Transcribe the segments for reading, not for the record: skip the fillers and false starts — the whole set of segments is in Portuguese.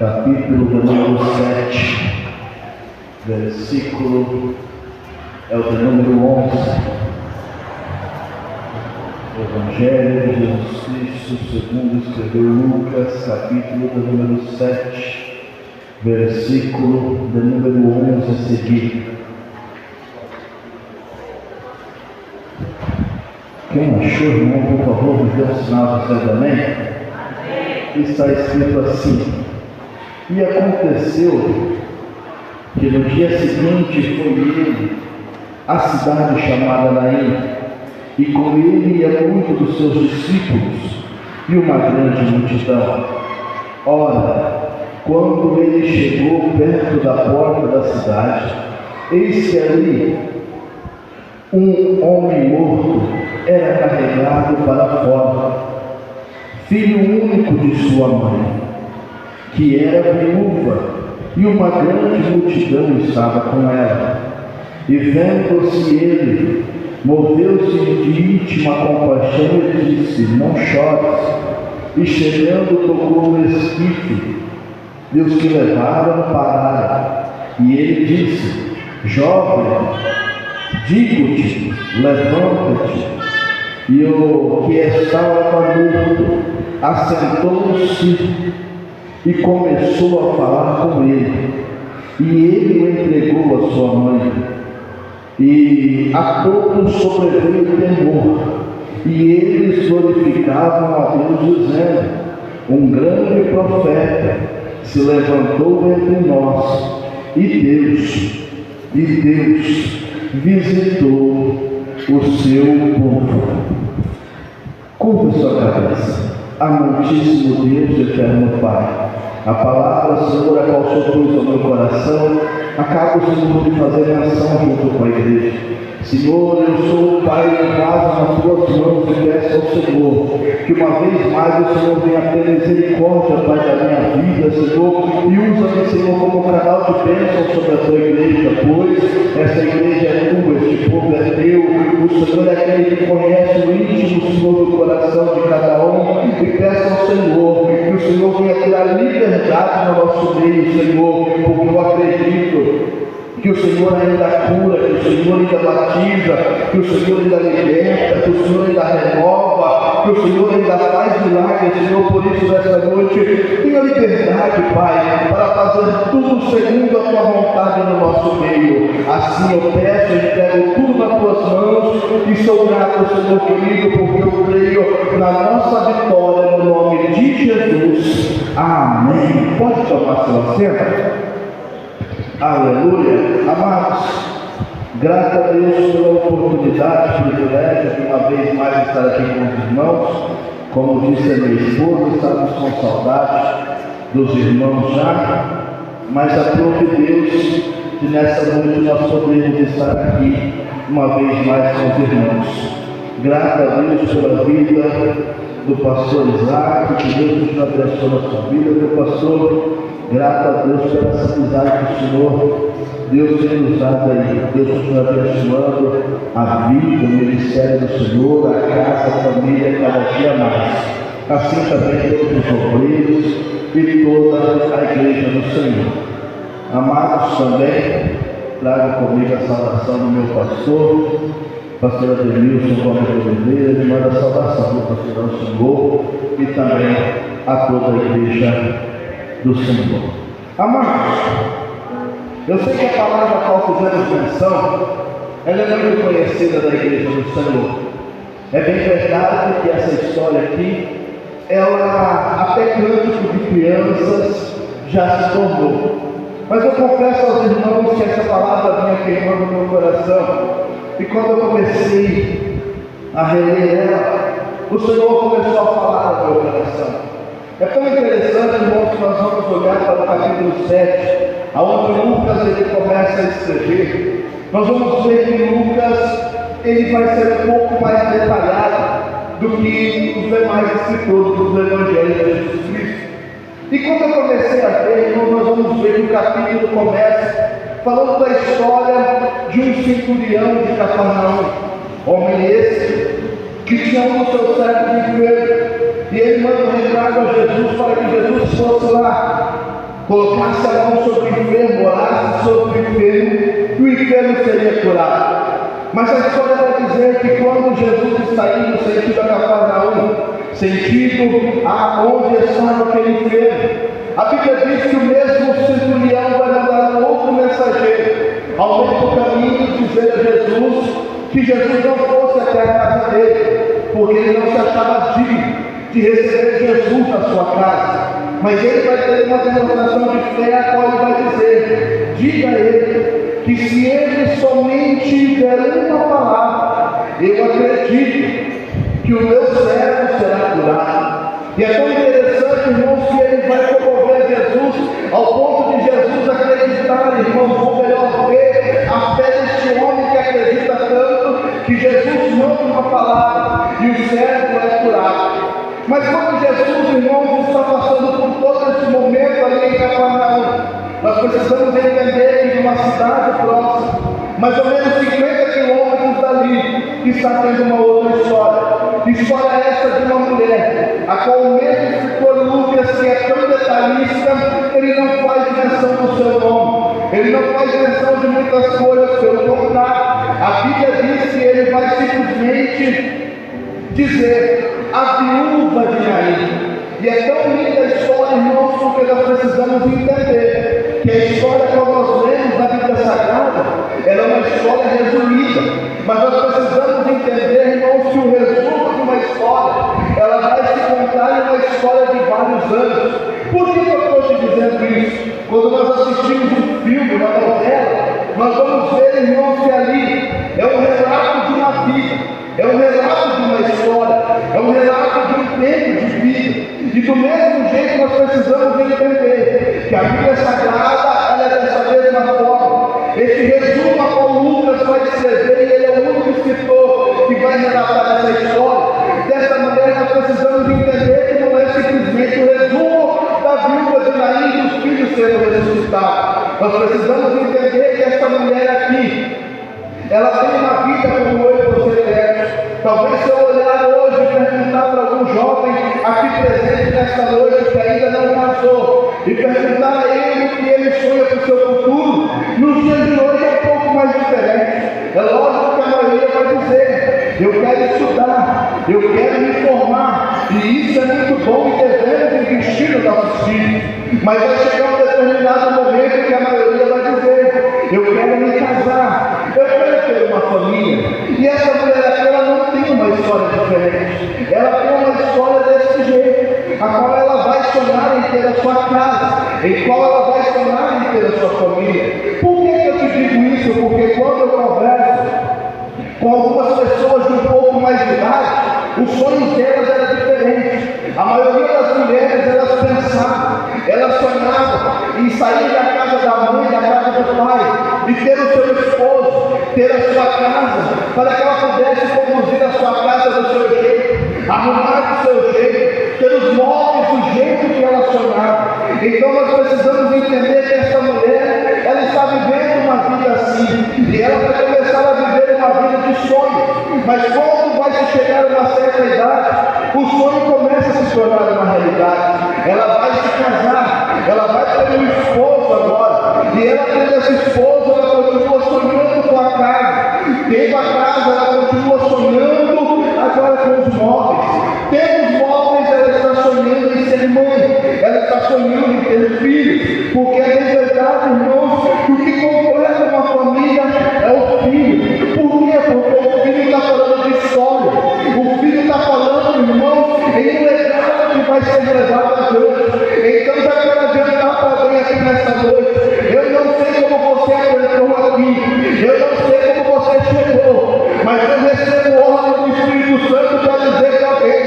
capítulo de número 7, versículo é o de número 11. Evangelho de Jesus Cristo segundo escreveu Lucas, capítulo de número 7, versículo de número 11 a seguir. Quem achou, irmão, por favor, me dê um sinal de dizer amém? Está escrito assim: e aconteceu que no dia seguinte foi ele à cidade chamada Naim, e com ele ia muitos dos seus discípulos e uma grande multidão. Ora, quando ele chegou perto da porta da cidade, eis que ali um homem morto era carregado para fora, filho único de sua mãe, que era viúva, e uma grande multidão estava com ela. E vendo-se ele, moveu-se de íntima compaixão e disse: não chores. E chegando, tocou o esquife, e os que levaram pararam. E ele disse: jovem, digo-te, levanta-te. E o que estava morto assentou-se e começou a falar com ele. E ele o entregou à sua mãe. E a todos sobreveio temor, e eles glorificavam a Deus, dizendo: um grande profeta se levantou entre nós, e Deus visitou o seu povo. Curva sua cabeça. Amantíssimo Deus, eterno Pai, a palavra, Senhor, a qual sopros ao meu coração, acabo, Senhor, de fazer menção junto com a igreja. Senhor, eu sou o Pai levado nas tuas mãos e peço ao Senhor que uma vez mais o Senhor venha ter misericórdia, Pai, da minha vida, Senhor, e usa-me, Senhor, como canal de bênção sobre a tua igreja, pois essa igreja é tua, este povo é teu. O Senhor é aquele que conhece o íntimo, Senhor, do coração de cada um, e peço ao Senhor que o Senhor venha ter a liberdade no nosso meio, Senhor, porque eu acredito que o Senhor ainda cura, que o Senhor ainda batiza, que o Senhor ainda liberta, que o Senhor ainda renova, que o Senhor ainda faz milagres, Senhor. Por isso, nessa noite, tenha liberdade, Pai, para fazer tudo segundo a tua vontade no nosso meio. Assim eu peço, eu entrego tudo nas tuas mãos e sou grato, Senhor querido, porque eu creio na nossa vitória, no nome de Jesus. Amém. Pode tomar seu assento? Aleluia. Amados, graças a Deus pela oportunidade, privilégio de uma vez mais estar aqui com os irmãos. Como disse a minha esposa, estamos com saudade dos irmãos já, mas aprove Deus que nessa noite nós podemos estar aqui uma vez mais com os irmãos. Graças a Deus pela vida do pastor Isaac, que Deus nos abençoe na sua vida, meu pastor. Graças a Deus pela essa amizade que o Senhor, Deus tem nos dado aí. Deus nos abençoando a vida, o ministério do Senhor, a casa, a família, cada dia mais. Assim também todos os obreiros e toda a igreja do Senhor. Amados, também trago comigo a saudação do meu pastor Ademilson Gomes de Oliveira. Ele manda a saudação do pastor Senhor e também a toda a igreja do Senhor. Amados, eu sei que a palavra a qual fizemos menção, ela é muito conhecida da igreja do Senhor. É bem verdade que essa história aqui, ela até cântico de crianças já se tornou. Mas eu confesso aos irmãos que essa palavra vinha queimando no meu coração, e quando eu comecei a reler ela, o Senhor começou a falar no meu coração. É tão interessante, irmãos, que nós vamos olhar para o capítulo 7, onde Lucas ele começa a escrever. Nós vamos ver que Lucas ele vai ser um pouco mais detalhado do que os demais escritores dos evangelhos de Jesus Cristo. E quando eu comecei a ver, irmãos, nós vamos ver que o capítulo começa falando da história de um centurião de Cafarnaum, homem esse que tinha um dos seus servos enfermo. E ele manda um recado a Jesus para que Jesus fosse lá colocasse a mão sobre o enfermo, orasse sobre o enfermo seria curado. Mas a história vai dizer que quando Jesus está indo sentido a Cafarnaum, sentido aonde estava aquele enfermo, a Bíblia diz que o mesmo centurião vai mandar outro mensageiro ao meio do caminho dizer a Jesus que Jesus não fosse até a casa dele, porque ele não se achava digno de receber Jesus na sua casa. Mas ele vai ter uma demonstração de fé, a qual ele vai dizer: diga a ele que se ele somente der uma palavra, eu acredito que o meu servo será curado. E é tão interessante, irmãos, que ele vai promover Jesus ao ponto de Jesus acreditar, irmãos, ou melhor, ver a fé deste homem que acredita tanto que Jesus manda uma palavra e o servo é curado. Mas quando Jesus, irmãos, está passando por todo esse momento ali em Cafarnaum, nós precisamos entender que numa cidade próxima, mais ou menos 50 quilômetros dali, está tendo uma outra história. História essa de uma mulher, a qual o mesmo escritor Lucas, que é tão detalhista, ele não faz menção do seu nome, ele não faz menção de muitas coisas, pelo contrário, a Bíblia diz que ele vai simplesmente dizer a viúva de Naim. E é tão linda a história, irmãos, porque nós precisamos entender que a história que nós lemos na Bíblia Sagrada, ela é uma história resumida, mas nós precisamos entender, irmãos, que o resumo de uma história, ela vai se contar em uma história de vários anos. Por que eu estou te dizendo isso? Quando nós assistimos um filme, uma novela, nós vamos ver, irmãos, que ali é um relato de uma vida, é um relato de uma história, é um relato de um tempo de vida. E do mesmo jeito nós precisamos entender que a Bíblia Sagrada, ela é dessa mesma forma. Esse resumo a qual Lucas vai escrever, e ele é o único escritor que vai relatar essa história. Dessa maneira nós precisamos entender que não é simplesmente o resumo da viúva de Naim e dos filhos sendo ressuscitados. Nós precisamos entender que essa mulher aqui, ela tem uma vida como eu e você temos. Talvez se eu olhar hoje e perguntar para algum jovem aqui presente nesta noite que ainda não casou, e perguntar a ele o que ele sonha para o seu futuro, nos dias de hoje é um pouco mais diferente. É lógico que a maioria vai dizer: eu quero estudar, eu quero me formar, e isso é muito bom e devemos investir nos nossos filhos. Mas vai chegar um determinado momento que a maioria vai dizer: eu quero me casar, eu quero ter uma família. E essa mulher aqui, ela não tem uma história diferente, ela tem uma história desse jeito, a qual ela vai sonhar em ter a sua casa, em qual ela vai sonhar em ter a sua família. Por que eu te digo isso? Porque quando eu converso com algumas pessoas de um pouco mais de idade, os sonhos delas eram diferentes. A maioria das mulheres, elas pensavam, elas sonhavam em sair da casa da mãe, da casa do pai, e ter o seu esposo, ter a sua casa, para que ela pudesse conduzir a sua casa do seu jeito, arrumar do seu jeito, ter os móveis do jeito que ela sonhava. Então nós precisamos entender que essa mulher, ela está vivendo uma vida assim, e ela vai começar a viver uma vida de sonho. Mas quando vai se chegar a uma certa idade, o sonho começa a se tornar uma realidade. Ela vai se casar, ela vai ter um esposo agora, e ela tendo esse esposo, ela continua sonhando com a casa. Tendo a casa, ela continua sonhando agora com os móveis. Tendo os móveis, ela está sonhando em ser mãe, ela está sonhando em ter filhos, porque é verdade, irmãos, que o que completa uma família é o filho. Por quê? Porque o filho está falando de história, o filho está falando, irmãos, em um legado que vai ser levado a Deus. Então já quero adiantar para alguém aqui nessa noite: eu não sei como você entrou aqui, eu não sei como você chegou, mas eu recebo ordem do Espírito Santo para dizer para alguém: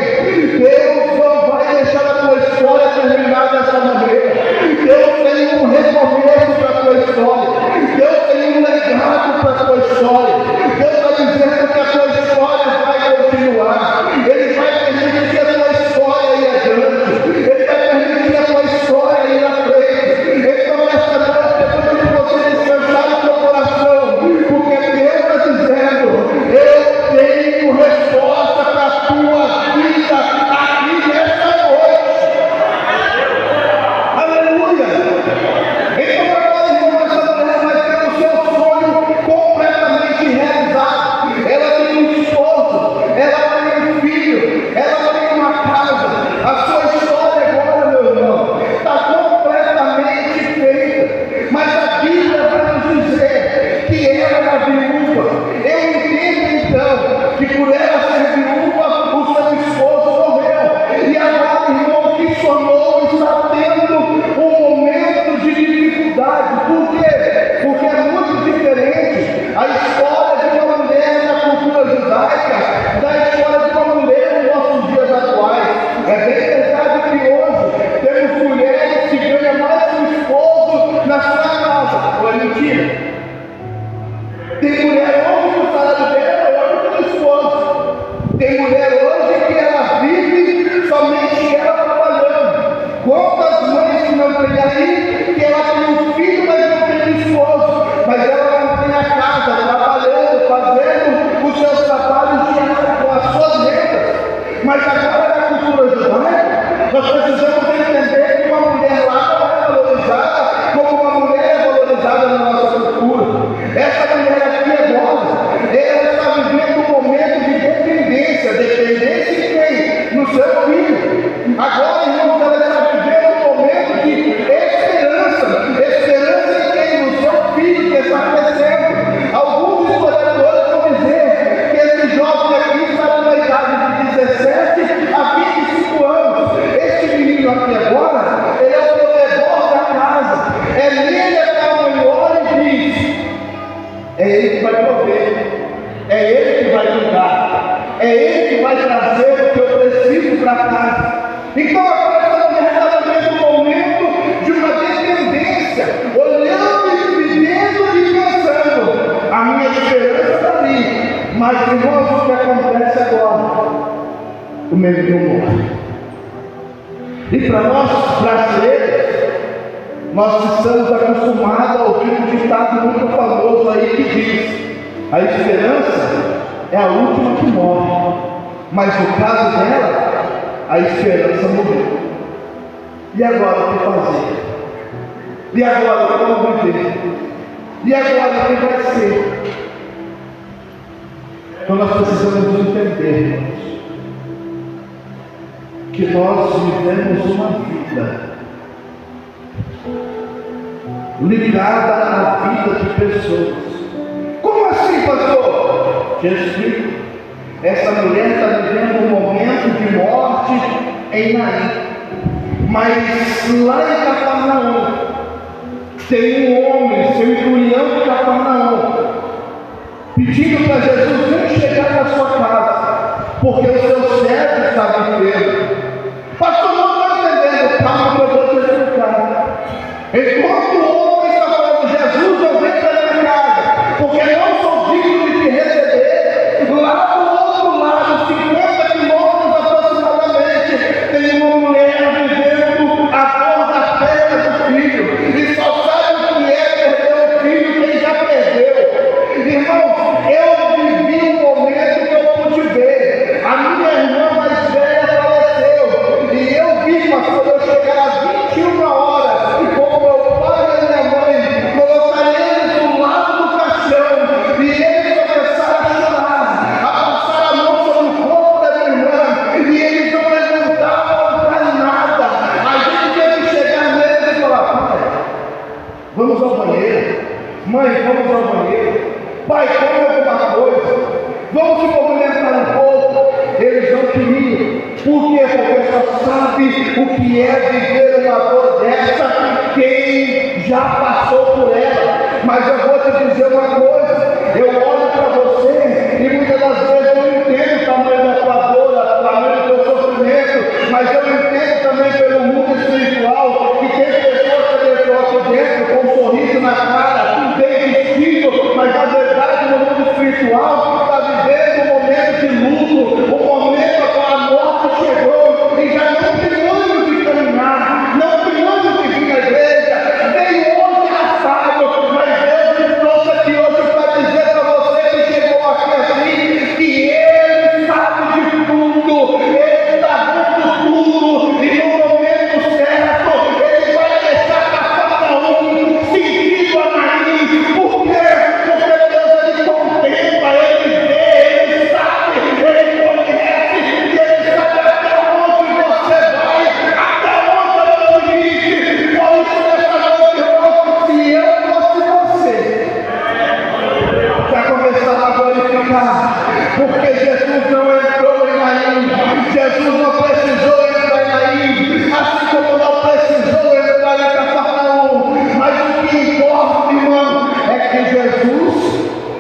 Deus não vai deixar a tua história terminar dessa maneira. mentira? Tem mulher hoje que o salário dela é maior do que o esposo. Tem mulher hoje que ela vive somente ela trabalhando. Quantas mães que não tem aí, que ela tem um filho, mas não tem um esposo, mas ela não tem a casa, trabalhando, fazendo os seus trabalhos diários com as suas rendas. Mas agora na cultura judaica, nós precisamos entender que uma mulher lá não é valorizada como uma mulher é valorizada na nossa cultura. Essa mulher aqui agora, ela está vivendo um momento de dependência. Dependência de quem? No seu filho. Agora, irmãos, ela está vivendo um momento de esperança. Esperança em quem? No seu filho que está crescendo. Alguns historiadores vão dizer que esse jovem aqui está na idade de 17 a 25 anos. Este menino aqui agora, ele é o provedor da casa. É nele que a mãe olha e diz: é ele que vai prover, é ele que vai cuidar, é ele que vai trazer o que eu preciso para casa. Então agora essa mulher está vivendo um momento de uma dependência, olhando e vivendo e pensando: a minha esperança está ali. Mas irmãos, o que acontece agora? O menino morre. E para nós brasileiros, nós estamos acostumados a ouvir um ditado muito famoso aí que diz: a esperança é a última que morre. Mas no caso dela, a esperança morreu. E agora o que fazer? E agora como viver? E agora o que vai ser? Então nós precisamos entender, irmãos, que nós vivemos uma vida ligada à vida de pessoas. Como assim, pastor? Te explico. Essa mulher está vivendo um momento de morte em Naim. Mas lá em Cafarnaum tem um homem, centurião de Cafarnaum, pedindo para Jesus nem chegar na sua casa, porque o seu servo estava enfermo. Pastor, não está entendendo. Calma que eu vou te explicar. Enquanto o homem está falando: Jesus, eu venho para minha casa, porque não sou digno de te receber, lá do outro lado, 50 quilômetros aproximadamente, tem uma mulher vivendo a dor da perda do filho, e só sabe o que é perder o filho quem já perdeu. Irmãos, eu vivi um momento que eu pude ver. A minha irmã mais velha faleceu, e eu vi, pastor, eu chegar às 21 horas, com meu pai e minha mãe, colocar eles do lado do caixão, e eles começaram a chorar, a passar a mão sobre o corpo da minha irmã, e eles não levantavam para nada. A gente teve que chegar neles e falar: pai, vamos ao banheiro. Mãe, vamos ao banheiro. Pai, come alguma coisa. Vamos se movimentar um pouco. Eles não queriam. Por quê? Porque só sabe o que é viver uma dor dessa quem já passou por ela. Mas eu vou te dizer uma coisa: eu olho para você e muitas das vezes eu entendo o tamanho da tua dor, o tamanho do teu sofrimento, mas eu entendo também pelo mundo espiritual que tem pessoas que entrou aqui dentro com um sorriso na cara, bem vestido, mas na verdade no mundo espiritual está vivendo um momento de luto, um momento que a morte chegou e já não tem ânimo de caminhar, não tem ânimo de vir à igreja, veio hoje assado, mas Deus me trouxe aqui hoje para dizer para você que chegou aqui assim, que Ele sabe de tudo, Ele está vendo tudo, e no momento certo Ele vai deixar passar para um sentido a Naim. Por quê? Porque Deus, Ele contempla, Ele vê, Ele sabe, Ele conhece, e Ele sabe até onde você vai, até onde é o limite. Por isso, nessa noite, irmão, se eu fosse você, já começava a glorificar, porque Jesus não entrou em Naim, Jesus não precisou entrar em Naim, assim como não precisou entrar em Cafarnaum. Mas o que importa, irmão, é que Jesus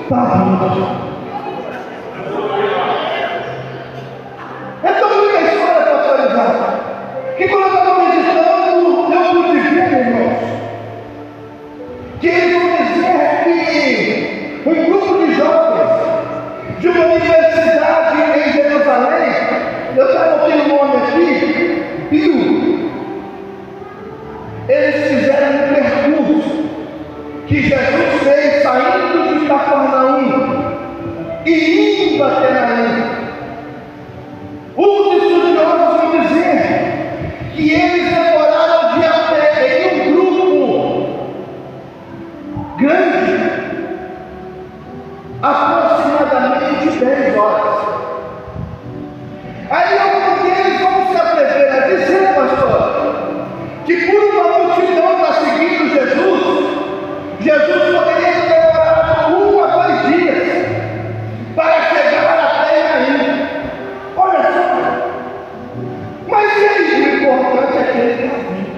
está vindo. Então, muita história para atualizar, que quando eu estava meditando, eu pude ver, irmãos, que eles vão dizer que Jesus fez saindo de Cafarnaum e indo até Naim. Os estudiosos vão dizer que eles demoraram o dia inteiro em um grupo grande, aproximadamente 10 horas. Aí alguns deles vão se atrever a dizer, pastor, que por uma multidão está seguindo Jesus poderia ter demorado 1 a 2 dias para chegar até Naim. Olha só, mas e aí, o importante é que ele está vindo.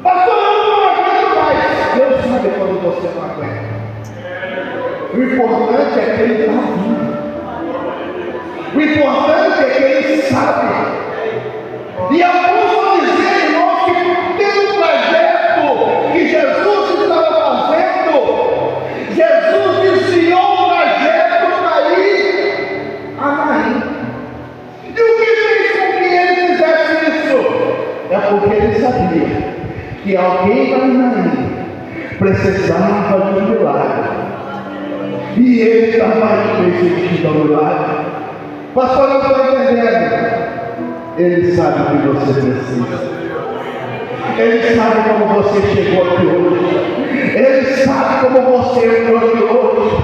Pastor, eu não aguento mais. Deus sabe quando você não aguenta. O importante é que ele está vindo. O importante é que ele sabe. E alguns vão dizer, irmãos, que pelo trajeto que Jesus estava fazendo, Jesus desviou o trajeto daí a Naim. E o que fez com que ele fizesse isso? É porque ele sabia que alguém lá em Naim precisava de um milagre. E ele estava indo esse sentido ao milagre. Pastor, não estou entendendo. Ele sabe o que você precisa. Ele sabe como você chegou aqui hoje. Ele sabe como você entrou aqui hoje.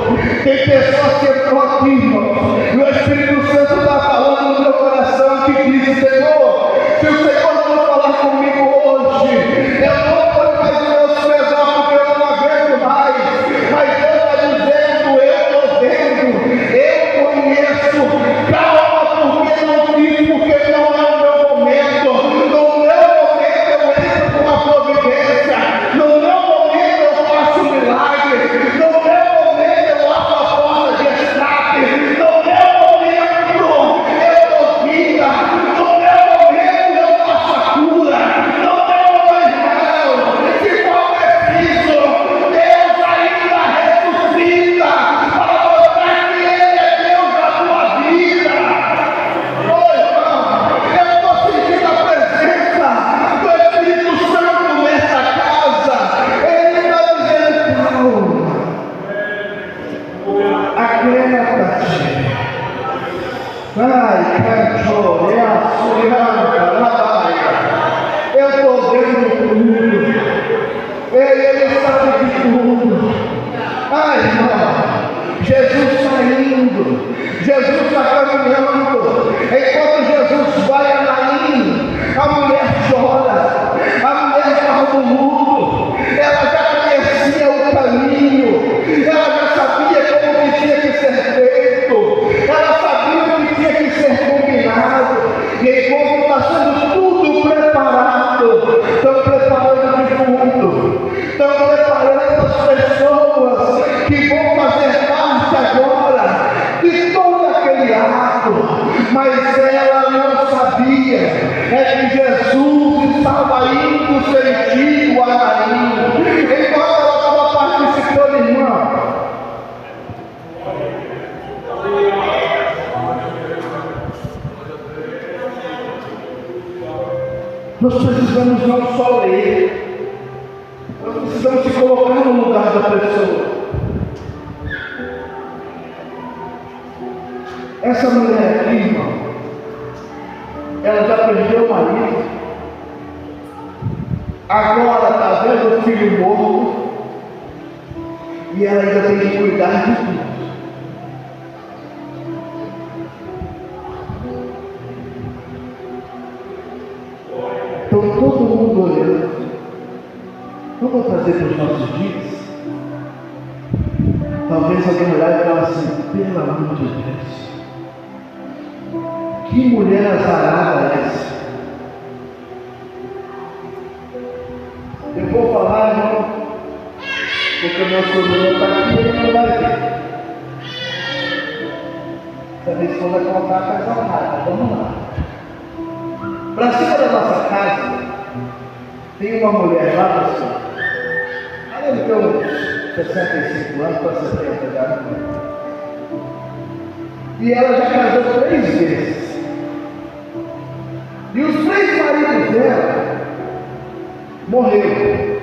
Tem pessoas que entrou aqui, irmão, e o Espírito Santo está falando no meu coração que diz: Senhor, se o Senhor não falar comigo hoje, eu não vou mais os meus pesar porque eu não aguento mais. Mas Deus está dizendo: eu estou vendo, eu conheço. Calma, porque não fiz, porque não é o meu momento. No meu momento eu entro com a providência. No meu momento eu faço um milagre. No meu momento eu abro a porta de escape. No meu momento eu dou vida. No meu momento eu faço a cura. No meu momento, se for preciso, Deus ainda ressuscita para mostrar que Ele é Deus da tua vida. Oi, irmão, eu estou sentindo a presença do Espírito Santo nessa casa. Ele está dizendo: calma, aquieta-te. Ai, canto, é a sua eu estou vendo tudo. Ele sabe de tudo. Ai, irmão, Jesus saindo, Jesus está caminhando. Enquanto Jesus vai a Naim, a mulher chora, a mulher estava no mundo. Ela já conhecia o caminho, ela já sabia como que tinha que ser feito, ela sabia o que tinha que ser combinado. E enquanto está sendo tudo preparado, estão preparando de fundo, estão preparando as pessoas que vão fazer parte agora de todo aquele ato, mas ela não sabia é que Jesus estava indo sentido a Naim. Enquanto ela estava participando, irmã, nós precisamos não só ler, nós precisamos se colocar no lugar da pessoa. Essa mulher aqui, irmão, ela já perdeu o marido, agora está vendo o filho morto, e ela ainda tem que cuidar de tudo. Então todo mundo olhando. Vamos trazer para os nossos dias? Talvez alguém olhar e falar assim: pelo amor de Deus, que mulher azarada é essa? Eu vou falar, irmão, porque o meu sobrinho está aqui e ele não vai ver. Se a minha esposa contar, faz uma rata. Vamos lá. Para cima da nossa casa, tem uma mulher lá, pessoal. Ela deve ter uns 65 anos para 70 já. E ela já casou 3 vezes. E os 3 maridos dela morreram.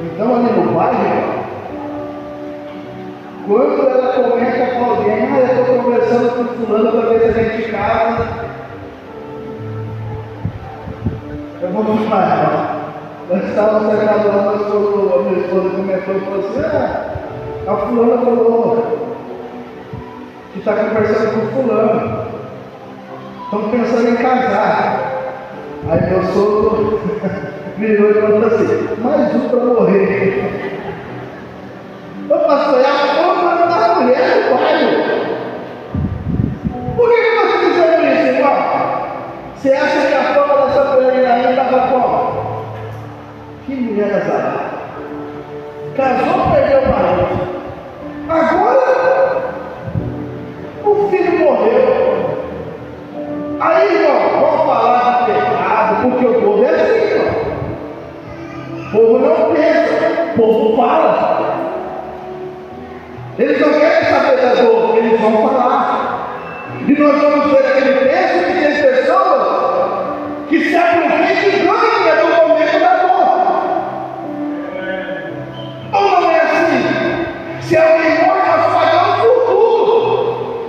Então ali no bairro, quando ela comenta com alguém, eu estou conversando com fulano para ver se a gente casa, eu vou me falar. Nós estávamos sentados lá, a minha esposa comentou e falou assim, a fulana falou que está conversando com fulano, estamos pensando em casar. Aí meu sogro virou e falou assim, mais um para morrer. Ô pastor, é a forma da mulher do bairro. Por que você está dizendo isso, irmão? Você acha que a forma dessa mulher ainda estava como? Que mulher azarada. Casou, perdeu o marido. Agora, o filho morreu. Aí, irmão, vamos falar de pecado, porque o povo é assim, irmão. O povo não pensa, o povo fala. Eles não querem saber da dor, eles vão falar. E nós vamos ver aquele texto que tem pessoas que se aproveitam e ganham do momento da dor. Ou não é assim? Se alguém morre, nós pagamos por tudo.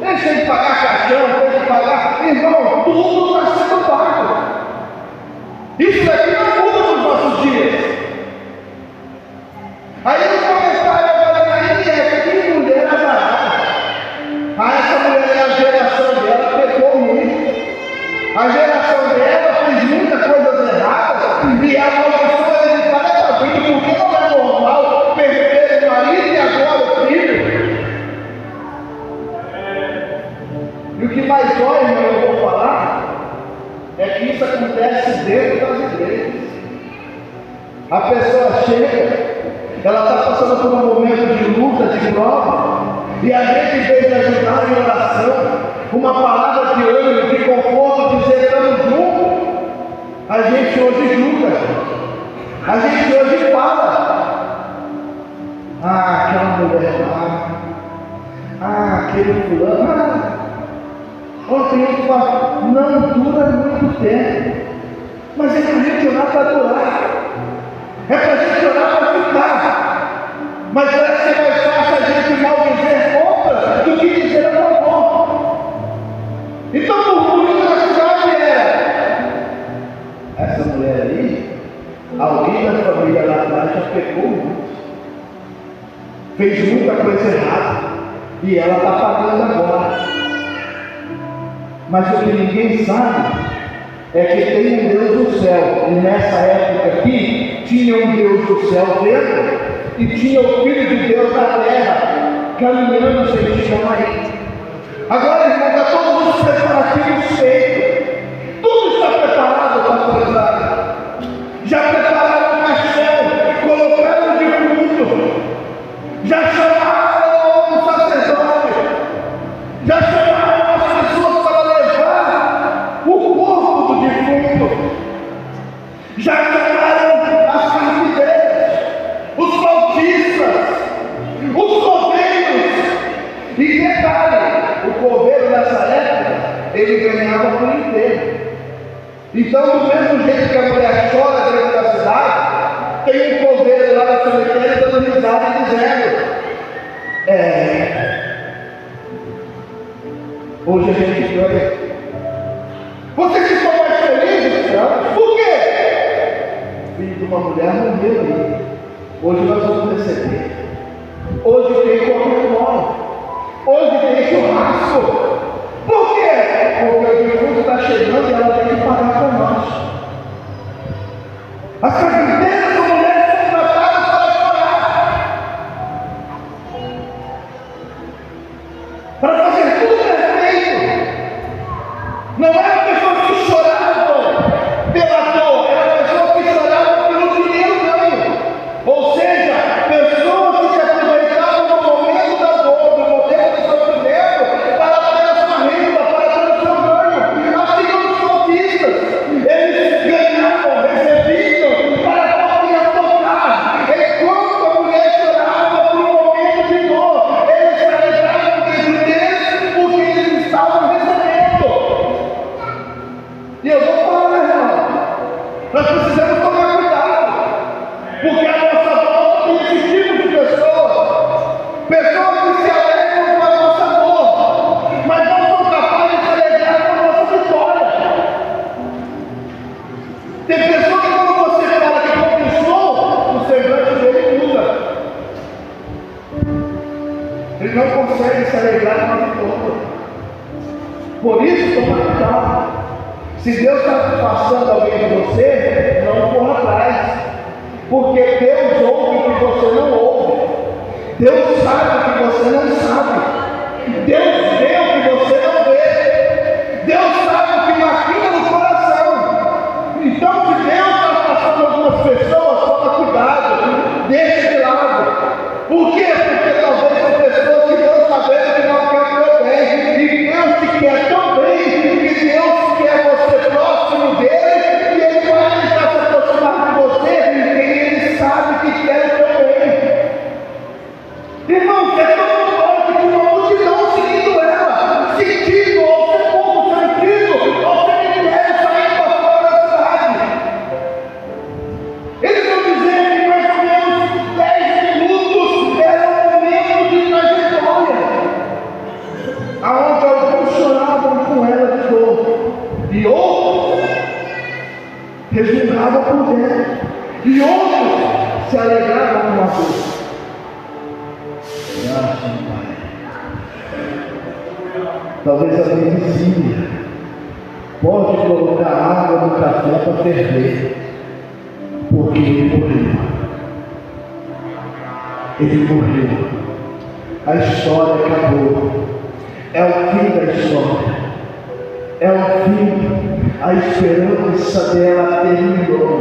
Eles têm que pagar caixão, têm que pagar. Irmão, tudo está sendo pago. Isso daqui não muda nos nossos dias. Aí no comentário agora na internet, que mulher azarada. Essa mulher é a geração dela, pecou muito. A geração dela fez muitas coisas erradas e a maldição é dedicada a vida, porque não é normal perder o marido e agora o filho. E o que mais dói, irmão, eu vou falar, é que isso acontece dentro das igrejas. A pessoa chega, ela está passando por um momento de luta, de prova, e a gente veio ajudar em oração, uma palavra de ânimo, de conforto, dizer estamos juntos. A gente hoje julga, a gente hoje fala, aquela mulher lá, aquele fulano, ontem eu falo, não dura muito tempo, mas é para a gente orar para durar, é para a gente orar para ficar. Mas vai ser mais fácil a gente mal dizer contra do que dizer a favor. Então, por muito na cidade essa mulher aí, alguém da família lá atrás já pecou muito, fez muita coisa errada, e ela está pagando agora. Mas o que ninguém sabe é que tem um Deus do céu, e nessa época aqui tinha um Deus do céu dentro e tinha o Filho de Deus na terra caminhando sentido aí. Agora, irmão, está todos os preparativos feitos, tudo está preparado para a coisa. Já prepararam o caixão, colocaram o defunto, já chamaram o sacerdote, já chamaram as pessoas para levar o corpo do defunto, já chamaram as carpideiras, os bautistas, os coveiros. E detalhe, o coveiro nessa época, ele ganhava por inteiro. Então, do mesmo jeito que a mulher chora dentro da cidade, tem um coveiro lá no cemitério dando risada e dizendo, hoje a gente ganha. Vocês ficam mais felizes? Por quê? O filho de uma mulher morreu ali. Hoje nós vamos receber. Hoje tem Coca-Cola. Hoje tem churrasco. Por quê? Porque o defunto está chegando e ela tem que pagar para nós. As carpinteiras são mulheres contratadas para chorar, para fazer tudo perfeito. Não eram pessoas que choravam pela dor, eram pessoas que choravam pelo dinheiro ganho. Ou seja, pessoas que se aproveitavam do momento da dor, do momento do sofrimento, para ter a sua renda, para ter o seu ganho. Assim como os sofistas, eles ganhavam, recebiam para poder tocar. Enquanto a mulher chorava por um momento de dor, eles se alegravam dentro deles porque eles estavam recebendo. E eu vou falar, irmão, nós precisamos tomar cuidado, porque a nossa volta tem esse tipo de pessoas que se alegram com a nossa dor, mas não são capazes de se alegrar com a nossa vitória. Tem pessoas que quando você fala que conquistou, o semblante dele muda. Ele não consegue se alegrar com a vitória. Por isso, toma cuidado. Se Deus está passando alguém de você, não corra atrás. Porque Deus ouve o que você não ouve. Deus sabe o que você não sabe. Deus vê o que você não vê. Deus sabe o que maquina no coração. Então, se Deus está passando algumas pessoas, toma cuidado. Deixa de lado. Por quê? Porque talvez são pessoas que Deus está vendo que não quer o teu bem. E Deus te quer tão bem que Deus quer você próximo dele. E Ele vai estar se aproximar de você. E Ele sabe que quer o teu bem. Irmão, é tão forte que uma multidão seguindo ela, sentindo ao seu povo sentido, ao cemitério saindo para fora da cidade. Eles vão dizer que mais ou menos 10 minutos era um momento de trajetória, aonde alguns choravam com ela de dor, e outros resmungavam por dentro, e outros se alegravam com a dor. Talvez a minha vizinha pode colocar água no café para ferver, porque ele morreu. Ele morreu. A história acabou. É o fim da história. É o fim. A esperança dela terminou.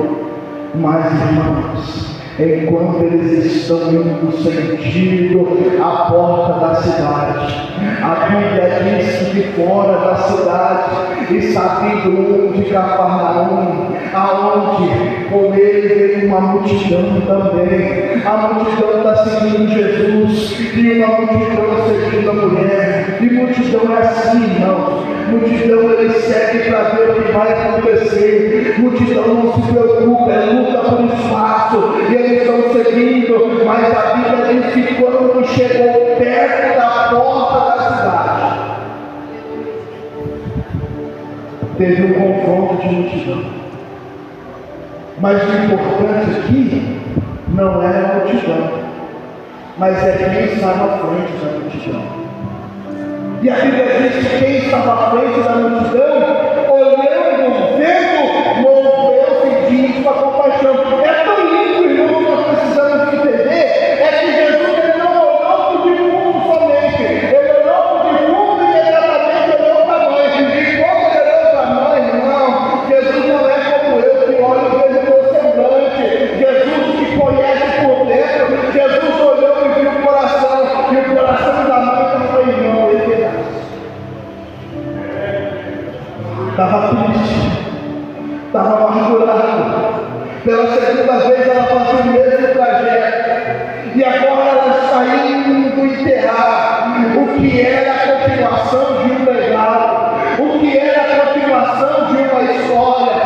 Mas, irmãos, enquanto eles estão indo sentido a porta da cidade, a Bíblia diz que fora da cidade está vindo de Cafarnaum, aonde com ele veio uma multidão também. A multidão está seguindo Jesus, e uma multidão seguindo a mulher. E multidão é assim, irmãos. Multidão ele segue para ver o que vai acontecer. Multidão não se preocupa, é luta por espaço. E eles estão seguindo, mas a Bíblia diz que quando chegou perto da porta da cidade, teve um confronto de multidão. Mas o importante aqui não é a multidão, mas é quem está na frente da multidão. E a Bíblia diz que quem estava à frente da multidão, olhando, vendo, moveu-se diante com a compaixão. É tão lindo, irmão, que nós precisamos entender, é que Jesus ele não olhou para o defunto somente, ele olhou para o defunto e imediatamente olhou para nós. E quando ele olhou para nós, irmão, Jesus não é como eu, que olha e vejo o meu semblante. Jesus que conhece por dentro, Jesus olhou e viu o coração, e o coração da mãe foi irmão. Estava triste, estava amargurado. Pela segunda vez ela fazia o mesmo trajeto, e agora ela está indo enterrar o que era a continuação de um legado, o que era a continuação de uma história.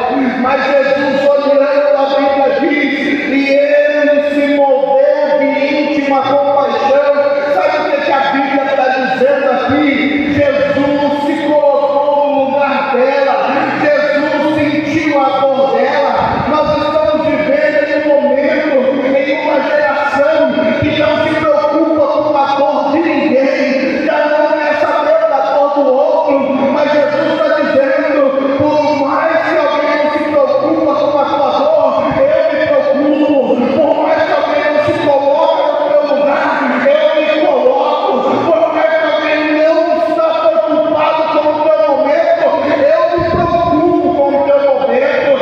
Mas Jesus, olhando a Bíblia diz, e ele se moveu de íntima compaixão. Sabe o que a Bíblia está dizendo aqui? Jesus se colocou no lugar dela, Jesus sentiu a dor dela. Nós estamos vivendo em um momento, em uma geração que não se preocupa com a dor de ninguém, já não quer saber da dor do outro, mas Jesus está dizendo, por mais que alguém não se preocupa com a tua dor, eu me preocupo. Por mais que alguém não se coloque no teu lugar, eu me coloco. Por mais que alguém não está preocupado com o teu momento, eu me preocupo com o teu momento. Eu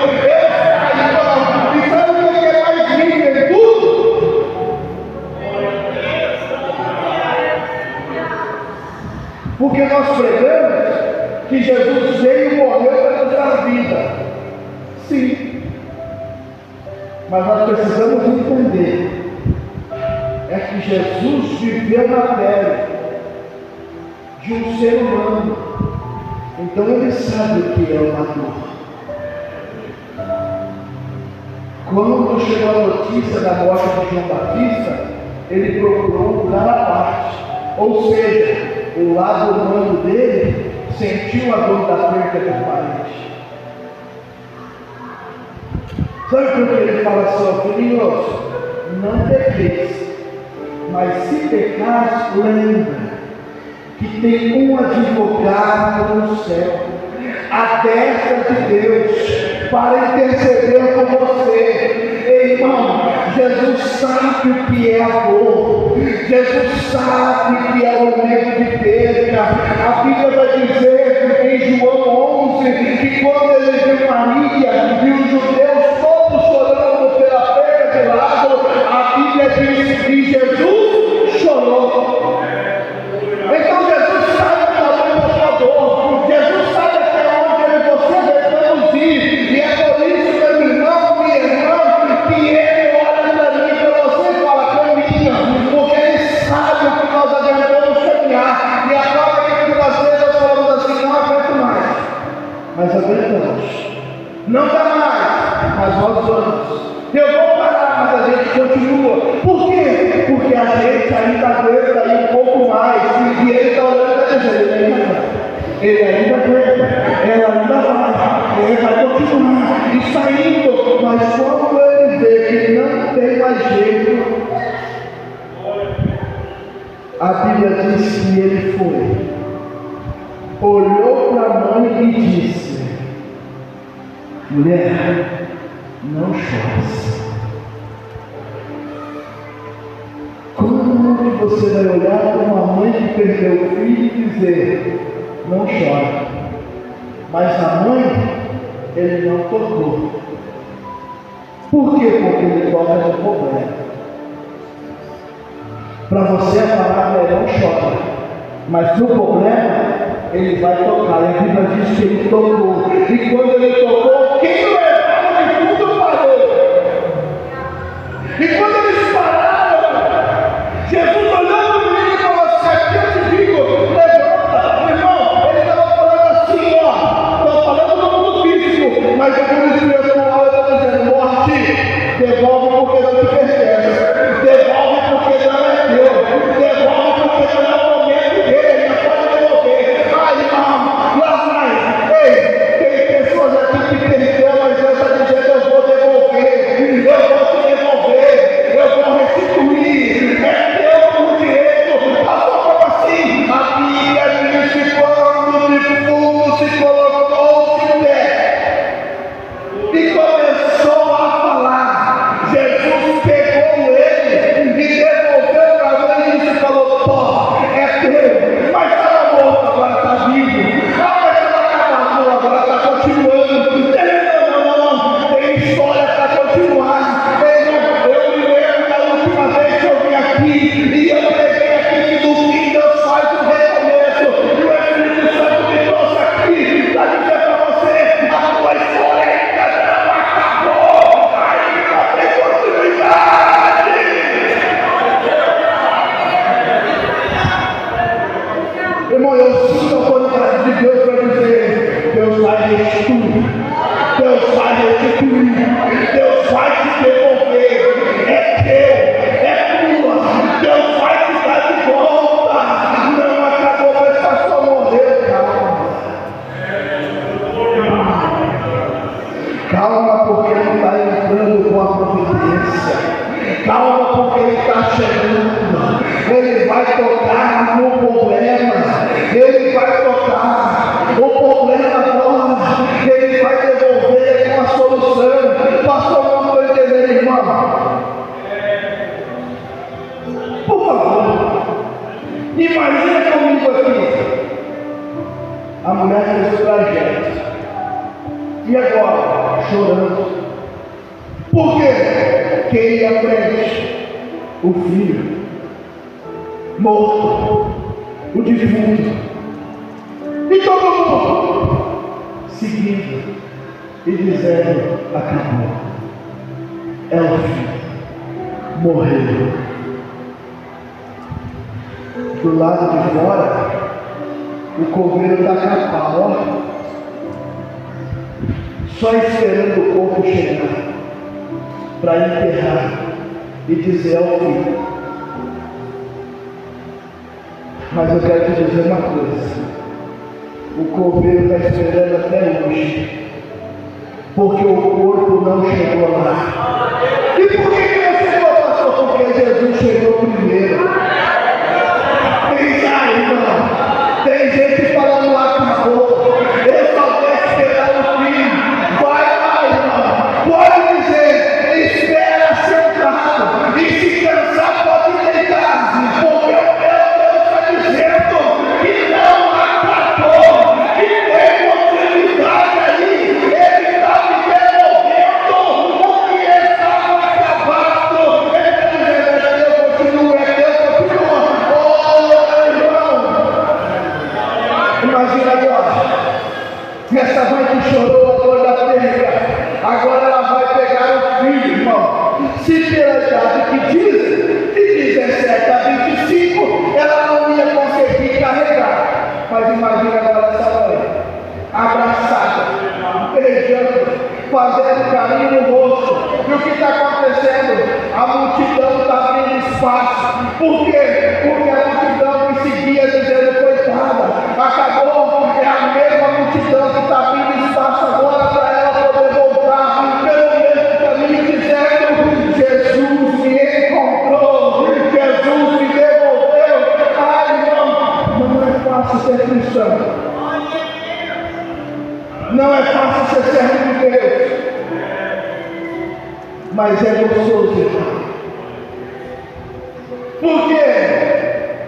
saio, e sabe o que é mais lindo em tudo? Porque nós pregamos que Jesus veio e morreu para nos dar vida. Sim. Mas nós precisamos entender é que Jesus viveu na pele de um ser humano. Então ele sabe o que é uma dor. Quando chegou a notícia da morte de João Batista, ele procurou um lugar à parte. Ou seja, o lado humano dele sentiu a dor da perda do parente. Sabe por que ele fala assim, filhinhos? Não pequeis, mas se pecares, lembra que tem um advogado no céu, à destra de Deus, para interceder por você. Irmão, Jesus sabe o que é a dor, Jesus sabe o que é o momento de perda. A Bíblia vai dizer em João 11 que quando ele viu Maria e os judeus todos chorando pela perda de Lázaro, a Bíblia diz que Jesus chorou. Então Jesus sabe o tamanho da sua dor, Jesus sabe até onde você vai conduzir, e é por isso, meu irmão, minha irmã, que ele olha para mim e para você e fala, caminha, porque ele sabe o que nós adiantamos caminhar, e a prova é que muitas vezes nós falamos assim, não aguento mais, mas aguentamos, não dá mais, mas nós vamos, eu vou parar, mas a gente continua. Por quê? Porque a gente ainda aguenta aí um pouco mais, e ele está olhando e está dizendo, ele ainda aguenta, ela ainda vai, ele vai continuar, e saindo, mas quando ele vê que não tem mais jeito, a Bíblia diz que ele foi, olhou para a mãe e disse, mulher, não chores. Como você vai olhar para uma mãe que perdeu o filho e dizer, não chore? Mas a mãe, ele não tocou. Por quê? Porque ele toca no problema. Para você a palavra é não chora, mas no problema ele vai tocar. E a Bíblia diz que ele tocou. E quando ele tocou, quem levava de tudo parou. E quando eles pararam, Jesus olhando para mim e falou assim, aqui eu te digo, levanta. Irmão, ele estava falando assim, ó, estou falando no mundo físico, mas o mundo espiritual está dizendo, morte, devolve porque não te pertence, devolve porque não é teu, devolve porque não é o momento dele, não pode devolver. Ai, irmão, lá vai. Ei, tem pessoas aqui que perdeu, mas Deus está dizendo, eu vou devolver, eu vou te devolver, eu vou restituir, é teu por direito. Passou como assim? A Bíblia diz que quando o defunto se colocou de pé e começou a falar, Jesus pegou ele e devolveu para ele e disse, falou, pó, é teu, mas estava morto, agora está vivo, mas estava acabado, agora está continuando. Não, tem história para continuar. Eu me lembro da última vez que eu vim aqui, e eu peguei aqui que no fim Deus faz o recomeço, e o Espírito Santo me trouxe aqui para dizer para você, a tua história ainda não acabou, ainda tem continuidade. Irmão, eu sinto a autoridade de Deus para dizer, Deus vai restituir, Deus vai restituir, Deus vai te devolver, é teu, é tua, Deus vai te dar de volta, não acabou, mas pastor morreu, calma, porque ele está entrando com a providência, calma, porque ele está chegando, ele vai tocar no problema, ele vai tocar o problema agora, ele vai devolver com a solução. Pastor, não estou entendendo, irmão. Por favor, imagina comigo aqui, a mulher fez o trajeto, e agora, chorando, por quê? Quem ia à frente? O filho morto, o defunto, e todo mundo seguindo e dizendo, acabou, é o fim, morreu. Do lado de fora, o coveiro está capado, só esperando o corpo chegar. para enterrar e dizer ao filho. Mas eu quero te dizer uma coisa: o coveiro está esperando até hoje, porque o corpo não chegou lá. E por que não chegou, pastor? Porque Jesus chegou primeiro. Tem gente falando lá acabou. Eu só vou esperar o fim. Vai lá, irmão. Pode dizer, espera sentado. E se cansar, pode deitar. Porque o Deus está dizendo que não acabou. Que tem oportunidade aí. Ele está me devolvendo o que estava acabado. Ele está dizendo, Deus continua, Deus continua. Imagina agora, essa mãe que chorou a dor da perda, agora ela vai pegar o filho, irmão. Se pela idade que dizem, de 17 a 25, ela não ia conseguir carregar. Mas imagina agora essa mãe, abraçada, beijando, fazendo carinho no rosto. E o que está acontecendo? A multidão está abrindo espaço. Por quê? Porque a multidão me seguia dizendo, coitada, acabou. É a mesma multidão que está abrindo espaço agora para ela poder voltar pelo mesmo caminho, dizendo, Jesus me encontrou, Jesus me devolveu. Ai, irmão, não é fácil ser cristão. Não é fácil ser servo de Deus. Mas é gostoso, irmão. Por quê?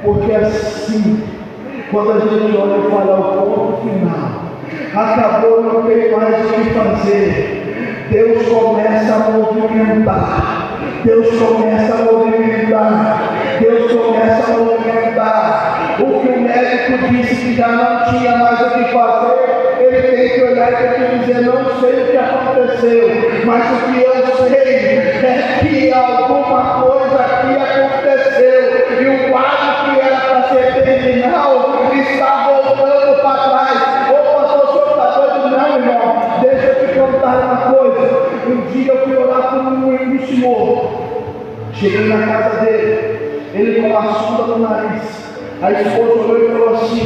Porque assim, quando a gente olha e fala o ponto final, acabou, não tem mais o que fazer, Deus começa a movimentar. Deus começa a movimentar. Deus começa a movimentar. O que o médico disse que já não tinha mais o que fazer, ele tem que olhar e tem que dizer, não sei o que aconteceu, mas o que eu sei é que alguma coisa aqui aconteceu, e o quadro que era para ser terminal está voltando para trás. Ô pastor, o senhor está doido? Não, irmão, deixa eu te contar uma coisa. Um dia eu fui orar por um senhor, cheguei na casa dele, ele com a sonda no nariz, a esposa olhou e falou assim,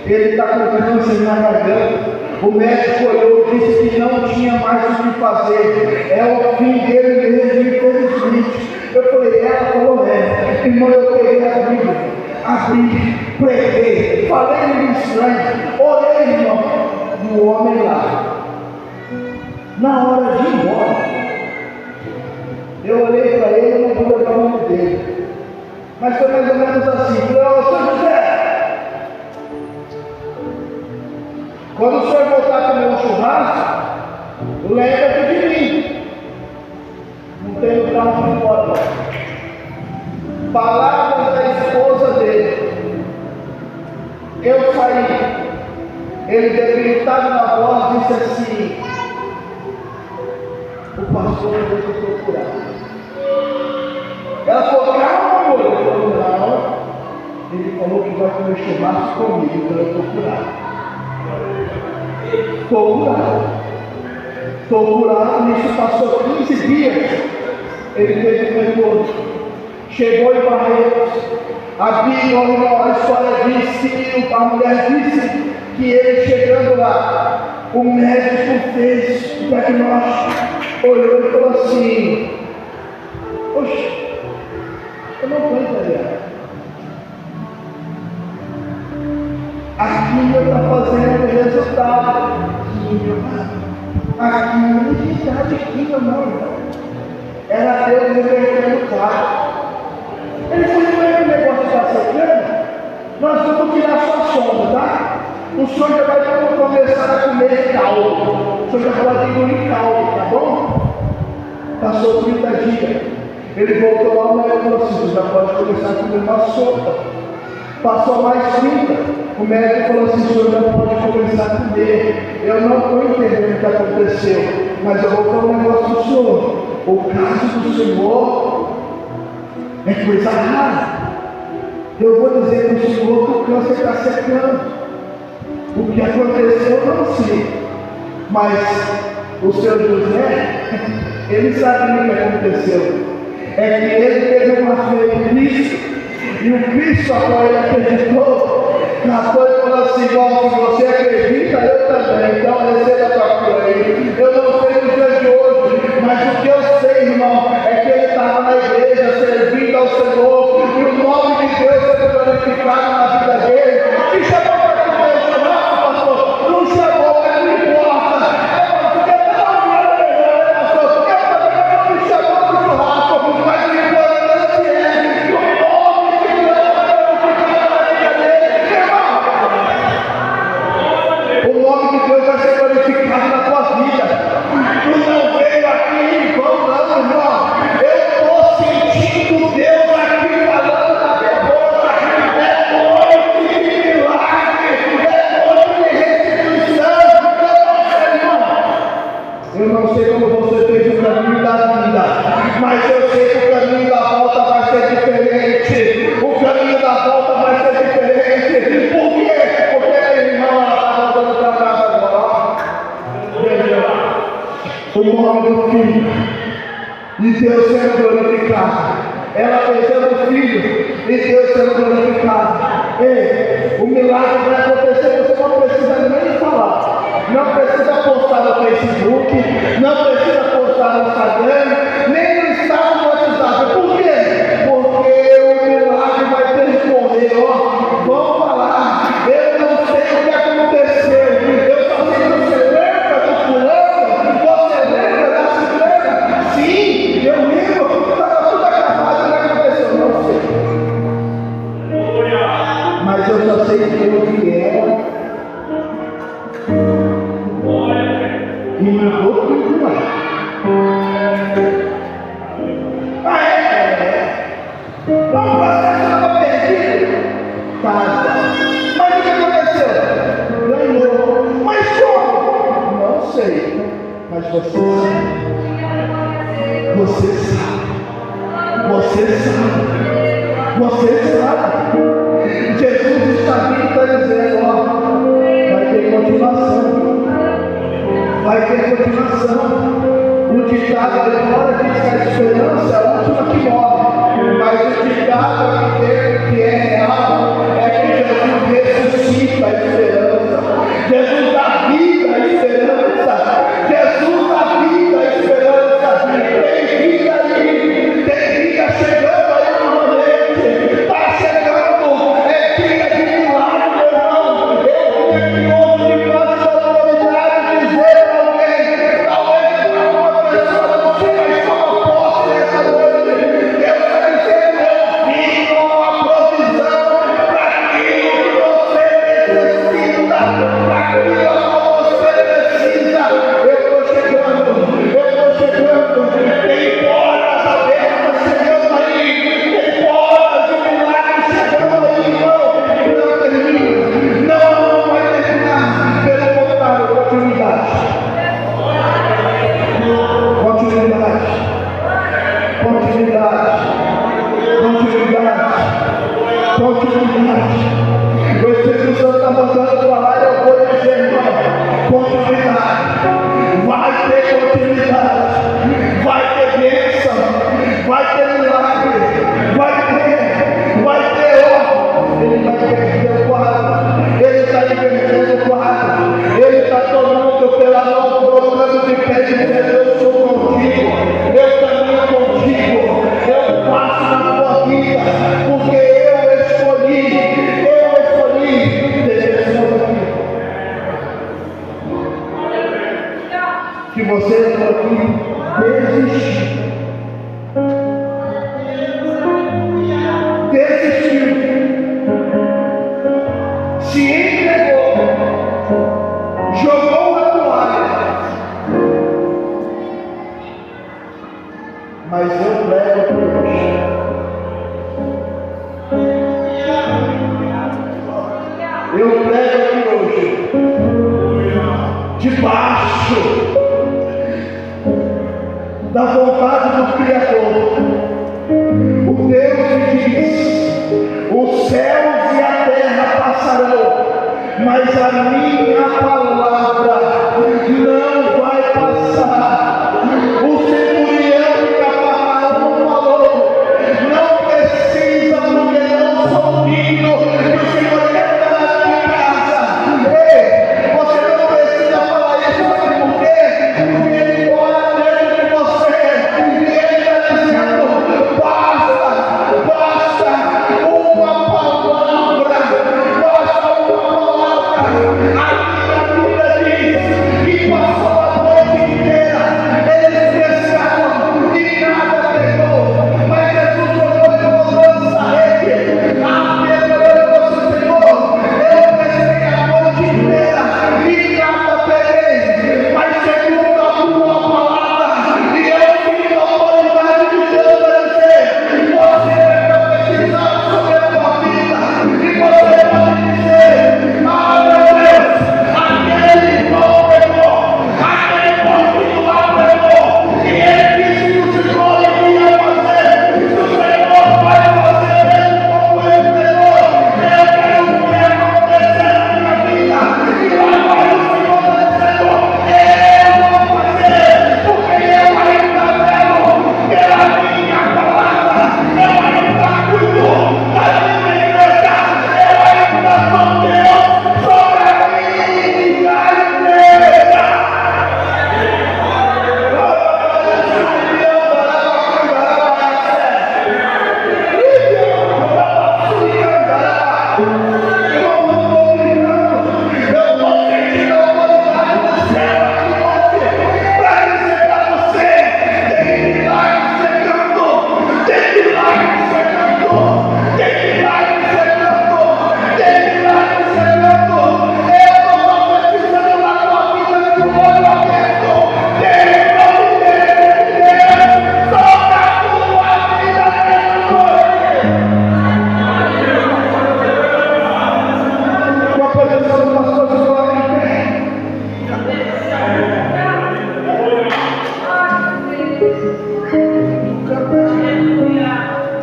ele está com câncer na garganta. O médico olhou e disse que não tinha mais o que fazer, é o fim dele mesmo, infelizmente. Eu falei, ela falou, irmão, eu peguei a Bíblia, abri, preguei, falei em estranho, orei, irmão, e o homem lá, na hora de ir embora, eu olhei para ele, eu não vou levar o nome dele, mas foi mais ou menos assim, falei, ô São José, quando o senhor voltar a comer um churrasco, lembra-te de mim. Não tem lugar onde ir embora. Palavras da esposa dele. Eu saí. Ele debilitado na voz disse assim, o pastor veio te procurar. Ela falou, calma, amor. Ele falou, não. Ele falou que vai comer churrasco comigo, então eu estou curado. Estou curado, nisso passou 15 dias, ele teve um retorno, chegou em Barreiros, a história disse, a mulher disse que ele chegando lá, o médico fez o diagnóstico, olhou e falou assim, oxe, eu não estou entendendo. A químio está fazendo resultado. A químio não tinha idade de químio, não, irmão. Era Deus revertendo o quadro. Ele falou, não é que o negócio está secando? Nós vamos tirar sua sonda, tá? O senhor já vai começar a comer caldo. O senhor já pode engolir caldo, tá bom? Passou 30 dias. Ele voltou lá, o médico falou assim, você já pode começar a comer uma sopa. Passou mais 30, o médico falou assim, o senhor já pode começar a comer. Eu não estou entendendo o que aconteceu, mas eu vou falar um negócio do senhor. O caso do senhor é coisa rara. Eu vou dizer para o senhor que o câncer está secando. O que aconteceu eu não sei, mas o seu José, Ele sabe o que aconteceu. É que ele teve uma fé em Cristo, e o Cristo a qual ele acreditou, tratou e falou assim: bom, se você acredita, eu também, então receba a tua cura aí. Eu não sei no dia de hoje, mas o que eu sei, irmão, é que ele estava na igreja servindo ao Senhor, e o nome de Deus foi glorificado na vida dele. E chamou para comer o churrasco, pastor? Não chamou, mas não importa. Porque não, pastor, porque não me chamou para o churrasco, mas o importante é que o nome de Deus vai glorificado na vida dele. Irmão, o nome de Deus vai ser glorificado na tua vida. Tu não veio aqui em vão, não, irmão. Eu estou sentindo Deus aqui falando na minha boca. É noite de milagre, é noite de restituição. Eu não sei como você fez o caminho da vida, mas eu sei que o caminho da volta vai ser diferente. O caminho da volta vai ser diferente. Por quê? Porque a irmã está voltando para casa agora. Veja, o nome do filho e Deus sendo glorificado. Ela beijando o filho e Deus sendo glorificado. Ei, o milagre vai acontecer, você não precisa nem falar. Não precisa postar no Facebook, não precisa postar no Instagram, nem no estado do WhatsApp. Por quê? Porque o milagre vai percorrer, ó. Vamos falar. Eu não sei o que aconteceu. Eu só sei que você lembra do fulano, você lembra da ciclana. Sim, eu lembro. Estava tudo acabado, não aconteceu. Não sei. Mas eu só sei que eu vi ela. E mudou tudo lá. Vamos passar, você estava perdido? Tá. Mas o que aconteceu? Ganhou. Mas como? Não sei. Mas você sabe. Você sabe. Você sabe. Você sabe. Jesus está vindo e está dizendo: ó, vai ter continuação. Vai ter continuação. O ditado demora diz que a esperança é a última que morre. Mas o ditado que é real é que Jesus ressuscita a esperança. Jesus dá vida à esperança. Jesus dá vida à esperança. Tem vida aí. Tem vida chegando aí no noite. Está chegando. É dia de milagre, meu irmão. Eu vim aqui hoje para a autoridade dizer para alguém, talvez para uma pessoa, não sei, mas toma posse nessa noite. Deus está dizendo: eu vim com a provisão para aquilo que você necessita, para aquilo que você precisa. Eu estou chegando. Tem portas abertas chegando aí, tem portas de milagre chegando aí, irmão. Não termina, não vai terminar. Pelo contrário, continuidade. O Espírito Santo está mandando para lá e eu vou dizer, irmão, continuidade. Vai ter continuidade. Vai ter bênção. Vai ter milagre. Vai ter ó. Ele está invertendo o quadro. Ele está invertendo o quadro. Ele está tomando pela mão, colocando de pé e dizendo: eu sou contigo. Eu caminho contigo. Eu passo na tua vida. Porque eu escolhi. Tem pessoas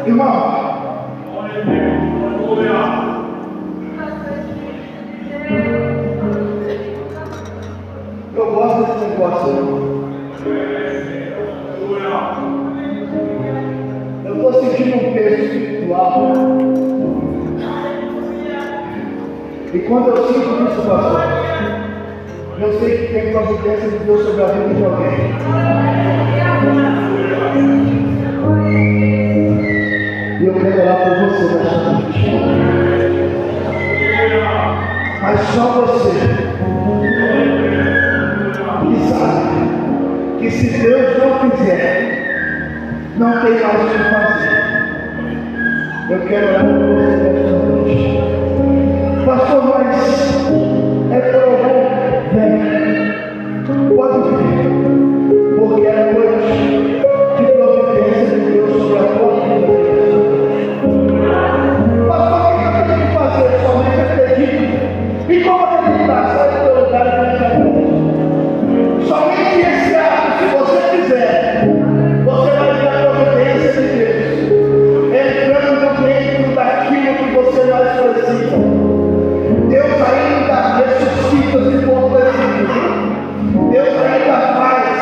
Irmão, eu gosto desse negócio. Eu estou sentindo um peso espiritual. E quando eu sinto isso, pastor, eu sei que tem providência de Deus sobre a vida de alguém. E eu quero orar por você nessa noite. Mas só você que sabe que se Deus não quiser, não tem mais o que fazer. Eu quero orar por você nessa noite. Pastor, mas é por vem. Pode vir. Porque é noite de providência de Deus sobre a tua vida. Pastor, o que eu tenho que fazer? Somente acredite. E como acreditar? Sai do teu lugar e vai frente. Somente esse ato, se você fizer, você vai ver a providência de Deus. Entrando dentro daquilo que você mais precisa. Deus ainda ressuscita se for preciso. Deus ainda faz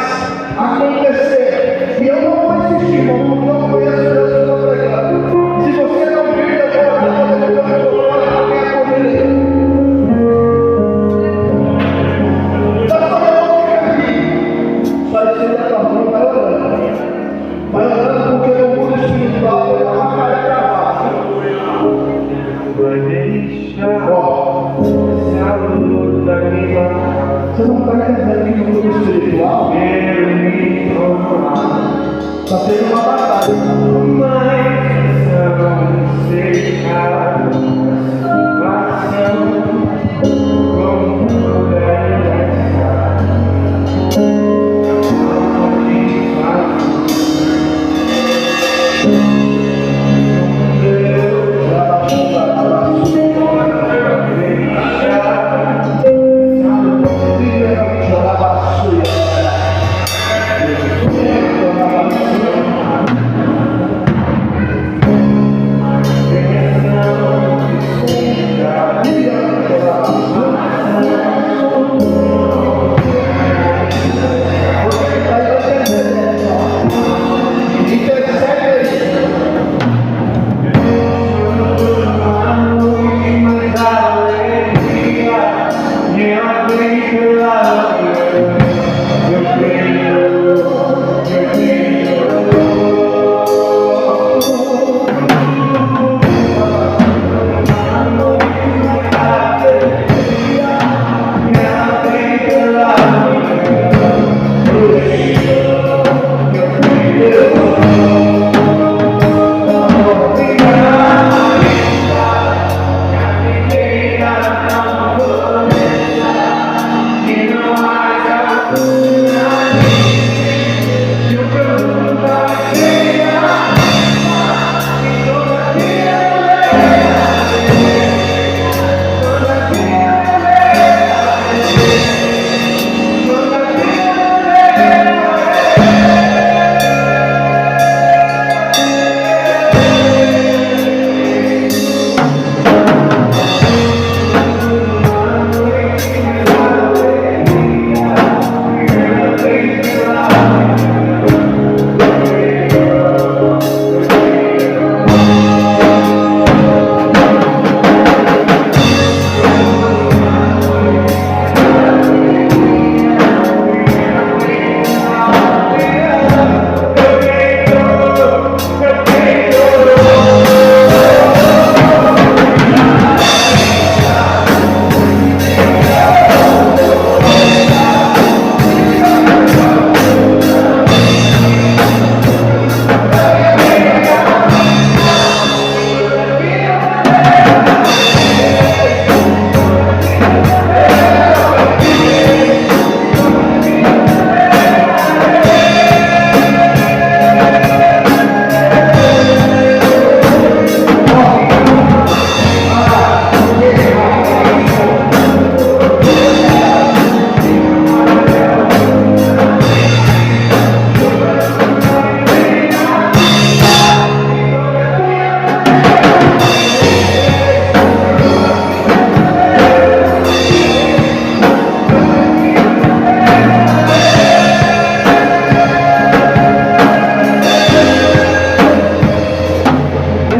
acontecer. E eu não vou insistir, irmão, porque eu não conheço Deus que eu estou pregando. Se você não viu, eu vou orar, eu vou orar, alguém a correr. Pastor, eu vou ficar aqui. Só estenda a tua mão, vai orando. Vai orando porque no mundo espiritual eu não vai travar. Vai deixar. Você não está entendendo que no mundo espiritual está tendo uma batalha.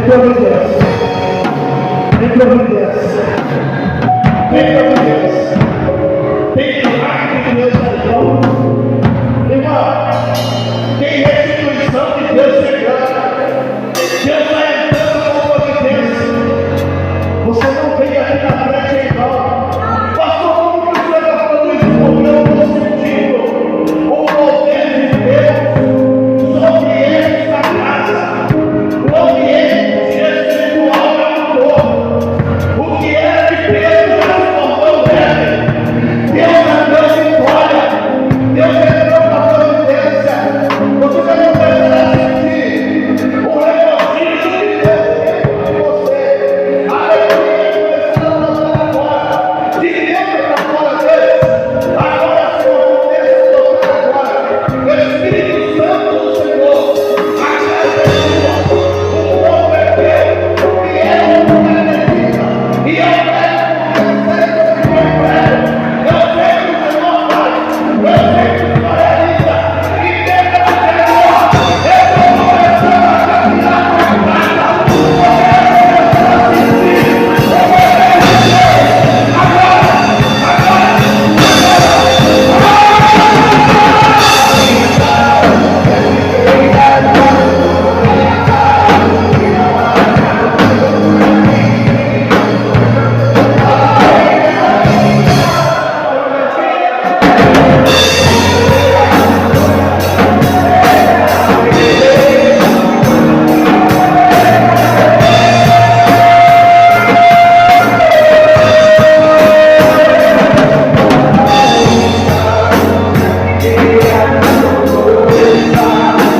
providência. Tem providência. Tem providência. Tem milagre de Deus na mão. Irmão, tem restituição de Deus chegando. Deus vai entrando com providência. Você não vem aqui na frente em vão. Pastor, como que o senhor está falando isso? Porque eu estou sentindo o poder de Deus sobre esta casa. O ambiente espiritual mudou. O que era de Deus já se tornou leve. Deus já deu vitória. Deus entrou com a providência. Você vai começar a sentir o regozijo de Deus dentro de você. A alegria começando a tocar agora. De dentro para fora deles. Agora, Senhor, começa a tocar agora. O Espírito Santo do Senhor. A casa é sua. O povo é teu. E é um lugar acredita. E eu quero que você seja o meu prego. Eu sei que o Senhor faz. Eu sei que o Senhor realiza. E dentro da Senhor, eu estou começando a caminhar com a casa. Começa a sentir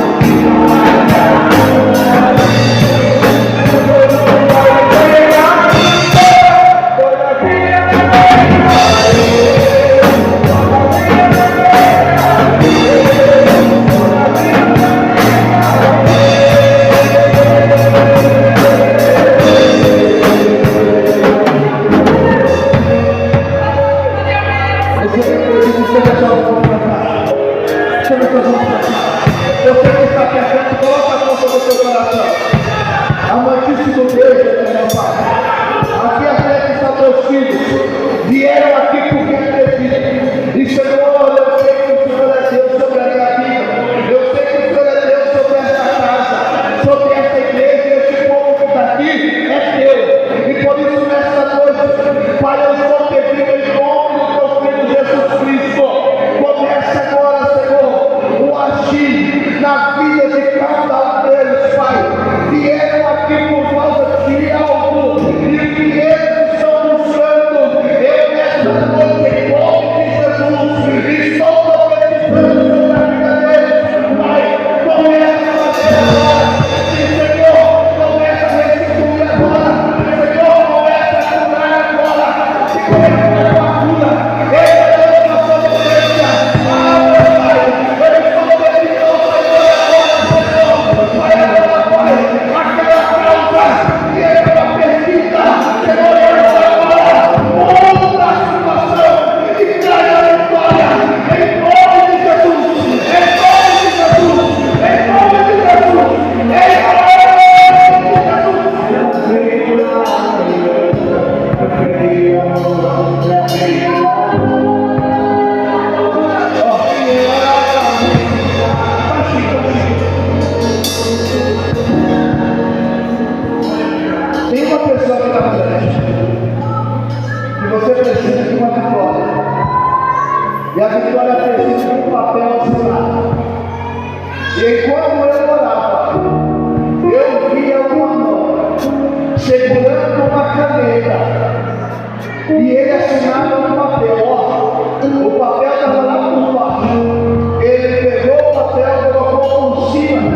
o poder de Deus. Agora. Você que está pensando, coloca a mão sobre o seu coração. Amantíssimo Deus, meu Pai. Aqui a frente estão meus filhos. Vieram aqui porque acreditam. E Senhor, eu sei que o Senhor é Deus sobre a minha vida. Eu sei que o Senhor é Deus sobre esta casa, sobre esta igreja. Esse povo que está aqui é teu. E por isso, nesta noite, Pai, eu estou pedindo em nome do teu filho Jesus Cristo. Começa agora, Senhor, o agir na vida de cada um deles, Pai. Vieram aqui por causa de algo e o que eles estão buscando. Eu, nesta noite, em nome de Jesus, estou profetizando sobre a vida deles, Pai. Começa a fazer agora. Senhor, começa a restituir agora. Senhor, começa a curar agora. Se começa a tua cura. Tem uma pessoa que está presente e você precisa de uma vitória, e a vitória precisa de um papel assinado. E enquanto eu orava, eu via uma mão segurando uma caneta e ele assinava um papel. O papel estava lá por baixo. Ele pegou o papel, colocou por cima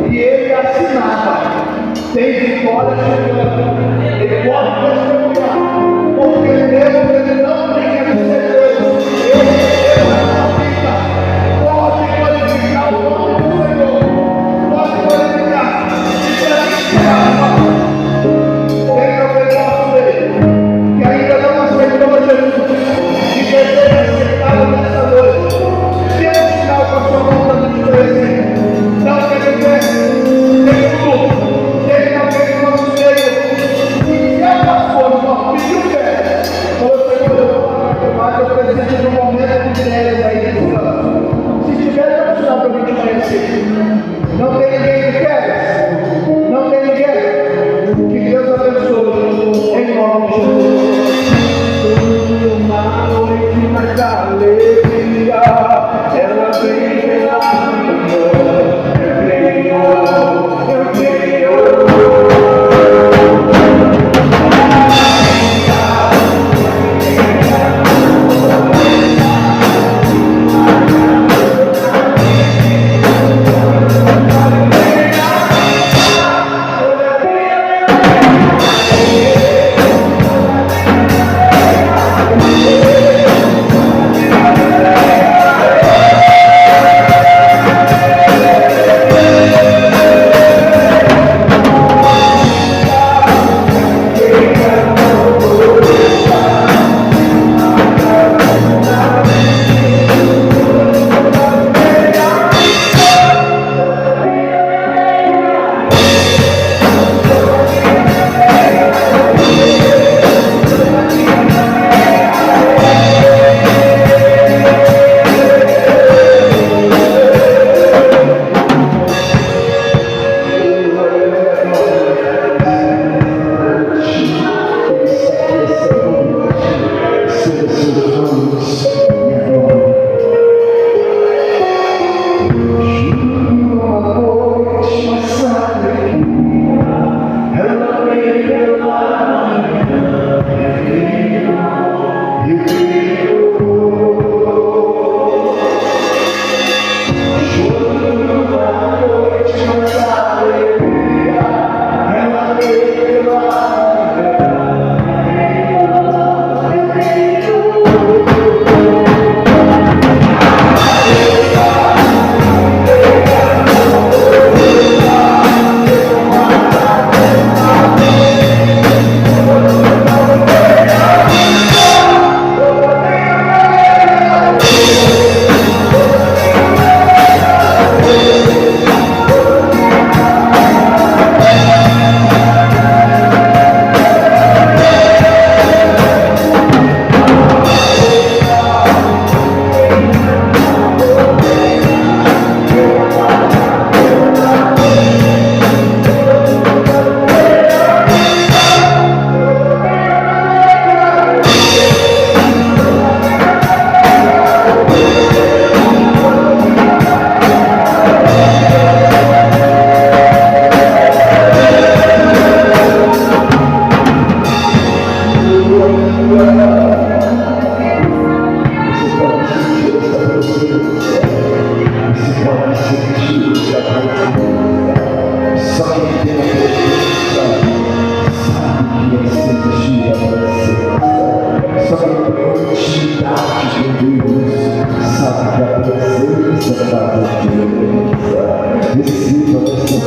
e ele assinava. Tem vitória chegando. Ele pode testemunhar. Porque Deus, ele não tem que ser Deus. Ele é a vida. Pode glorificar o nome do Senhor. Pode glorificar. Tem um negócio dele que ainda não aceitou Jesus. E deseja aceitá-lo nessa noite. Se é um sinal com a sua mão para nos oferecer. Não quer dizer. Tem tudo. Tem alguém que não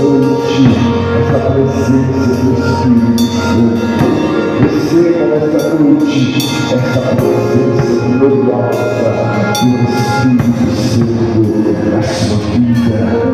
noite essa presença do Espírito Santo. Receba nesta noite essa presença gloriosa do Espírito Santo na sua vida.